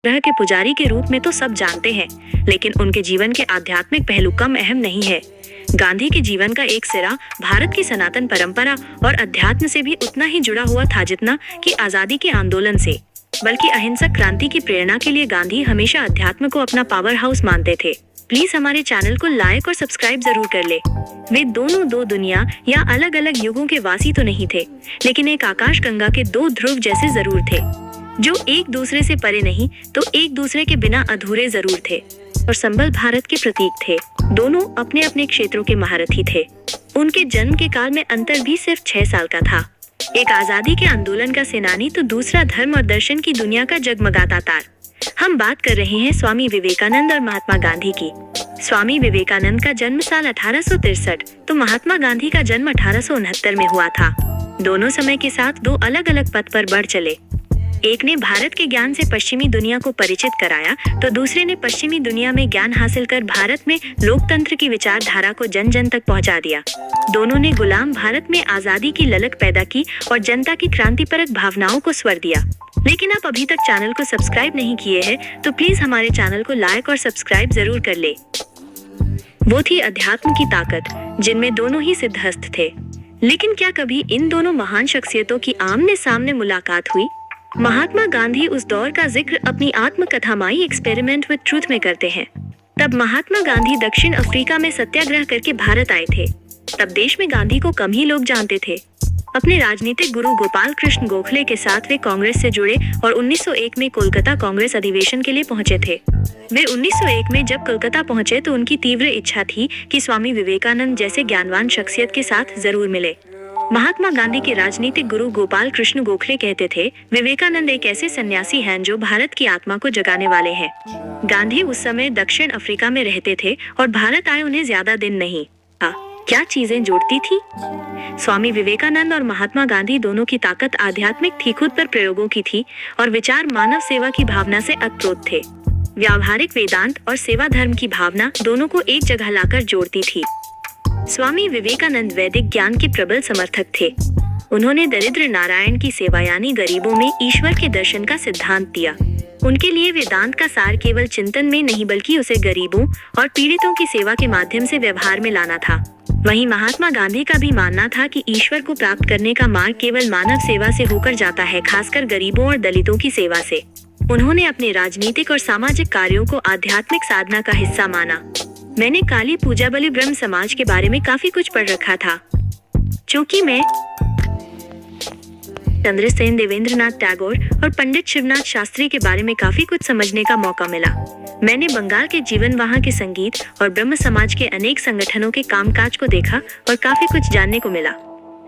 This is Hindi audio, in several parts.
ग्रह के पुजारी के रूप में तो सब जानते हैं, लेकिन उनके जीवन के आध्यात्मिक पहलू कम अहम नहीं है। गांधी के जीवन का एक सिरा भारत की सनातन परंपरा और अध्यात्म से भी उतना ही जुड़ा हुआ था जितना कि आजादी के आंदोलन से। बल्कि अहिंसक क्रांति की प्रेरणा के लिए गांधी हमेशा अध्यात्म को अपना पावर हाउस मानते थे। प्लीज हमारे चैनल को लाइक और सब्सक्राइब जरूर कर ले। वे दोनों दो दुनिया या अलग अलग युगों के वासी तो नहीं थे, लेकिन एक आकाश गंगा के दो ध्रुव जैसे जरूर थे, जो एक दूसरे से परे नहीं तो एक दूसरे के बिना अधूरे जरूर थे और संबल भारत के प्रतीक थे। दोनों अपने अपने क्षेत्रों के महारथी थे। उनके जन्म के काल में अंतर भी सिर्फ 6 साल का था। एक आजादी के आंदोलन का सेनानी तो दूसरा धर्म और दर्शन की दुनिया का जगमगाता तार। हम बात कर रहे हैं स्वामी विवेकानंद और महात्मा गांधी की। स्वामी विवेकानंद का जन्म साल 1863 तो महात्मा गांधी का जन्म 1869 में हुआ था। दोनों समय के साथ दो अलग अलग पथ पर बढ़ चले। एक ने भारत के ज्ञान से पश्चिमी दुनिया को परिचित कराया तो दूसरे ने पश्चिमी दुनिया में ज्ञान हासिल कर भारत में लोकतंत्र की विचारधारा को जन जन तक पहुंचा दिया। दोनों ने गुलाम भारत में आजादी की ललक पैदा की और जनता की क्रांतिपरक भावनाओं को स्वर दिया। लेकिन आप अभी तक चैनल को सब्सक्राइब नहीं किए हैं तो प्लीज हमारे चैनल को लाइक और सब्सक्राइब जरूर कर ले। वो थी अध्यात्म की ताकत, जिनमें दोनों ही सिद्धहस्त थे। लेकिन क्या कभी इन दोनों महान शख्सियतों की आमने सामने मुलाकात हुई? महात्मा गांधी उस दौर का जिक्र अपनी आत्मकथा माई एक्सपेरिमेंट विद ट्रूथ में करते हैं। तब महात्मा गांधी दक्षिण अफ्रीका में सत्याग्रह करके भारत आए थे। तब देश में गांधी को कम ही लोग जानते थे। अपने राजनीतिक गुरु गोपाल कृष्ण गोखले के साथ वे कांग्रेस से जुड़े और 1901 में कोलकाता कांग्रेस अधिवेशन के लिए पहुंचे थे। वे 1901 में जब कोलकाता पहुंचे तो उनकी तीव्र इच्छा थी कि स्वामी विवेकानंद जैसे ज्ञानवान शख्सियत के साथ जरूर मिले। महात्मा गांधी के राजनीतिक गुरु गोपाल कृष्ण गोखले कहते थे, विवेकानंद एक ऐसे सन्यासी हैं जो भारत की आत्मा को जगाने वाले हैं। गांधी उस समय दक्षिण अफ्रीका में रहते थे और भारत आए उन्हें ज्यादा दिन नहीं था। क्या चीजें जोड़ती थी? स्वामी विवेकानंद और महात्मा गांधी दोनों की ताकत आध्यात्मिक थी, खुद पर प्रयोगों की थी और विचार मानव सेवा की भावना से अतप्रोत थे। व्यावहारिक वेदांत और सेवा धर्म की भावना दोनों को एक जगह लाकर जोड़ती थी। स्वामी विवेकानंद वैदिक ज्ञान के प्रबल समर्थक थे। उन्होंने दरिद्र नारायण की सेवा यानी गरीबों में ईश्वर के दर्शन का सिद्धांत दिया। उनके लिए वेदांत का सार केवल चिंतन में नहीं बल्कि उसे गरीबों और पीड़ितों की सेवा के माध्यम से व्यवहार में लाना था। वहीं महात्मा गांधी का भी मानना था कि ईश्वर को प्राप्त करने का मार्ग केवल मानव सेवा से होकर जाता है, खासकर गरीबों और दलितों की सेवा से। उन्होंने अपने राजनीतिक और सामाजिक कार्यों को आध्यात्मिक साधना का हिस्सा माना। मैंने काली पूजा बलि ब्रह्म समाज के बारे में काफी कुछ पढ़ रखा था। चूँकि मैं चंद्रसेन, देवेंद्रनाथ टैगोर और पंडित शिवनाथ शास्त्री के बारे में काफी कुछ समझने का मौका मिला। मैंने बंगाल के जीवन, वहाँ के संगीत और ब्रह्म समाज के अनेक संगठनों के कामकाज को देखा और काफी कुछ जानने को मिला।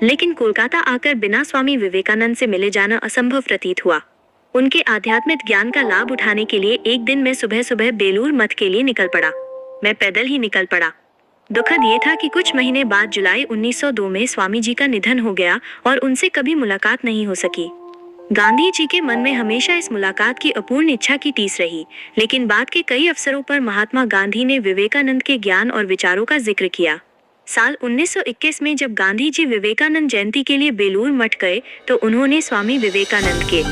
लेकिन कोलकाता आकर बिना स्वामी विवेकानंद से मिले जाना असंभव प्रतीत हुआ। उनके आध्यात्मिक ज्ञान का लाभ उठाने के लिए एक दिन मैं सुबह सुबह बेलूर मठ के लिए निकल पड़ा। मैं पैदल ही निकल पड़ा। दुखद ये था कि कुछ महीने बाद जुलाई 1902 में स्वामी जी का निधन हो गया और उनसे कभी मुलाकात नहीं हो सकी। गांधी जी के मन में हमेशा इस मुलाकात की अपूर्ण इच्छा की टीस रही, लेकिन बाद के कई अवसरों पर महात्मा गांधी ने विवेकानंद के ज्ञान और विचारों का जिक्र किया। साल 1921 में जब गांधी जी विवेकानंद जयंती के लिए बेलूर मठ गए तो उन्होंने स्वामी विवेकानंद के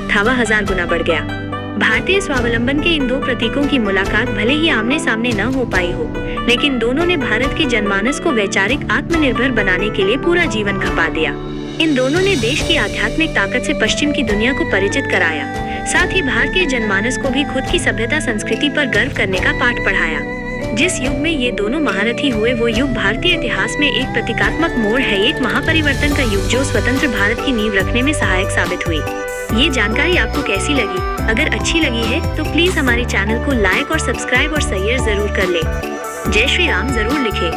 धावा 1000 गुना बढ़ गया। भारतीय स्वावलंबन के इन दो प्रतीकों की मुलाकात भले ही आमने सामने न हो पाई हो, लेकिन दोनों ने भारत के जनमानस को वैचारिक आत्मनिर्भर बनाने के लिए पूरा जीवन खपा दिया। इन दोनों ने देश की आध्यात्मिक ताकत से पश्चिम की दुनिया को परिचित कराया। साथ ही भारतीय जनमानस को भी खुद की सभ्यता संस्कृति पर गर्व करने का पाठ पढ़ाया। जिस युग में ये दोनों महारथी हुए वो युग भारतीय इतिहास में एक प्रतीकात्मक मोड़ है, एक महापरिवर्तन का युग जो स्वतंत्र भारत की नींव रखने में सहायक साबित हुई। ये जानकारी आपको कैसी लगी? अगर अच्छी लगी है तो प्लीज हमारे चैनल को लाइक और सब्सक्राइब और शेयर जरूर कर ले। जय श्री राम जरूर लिखे।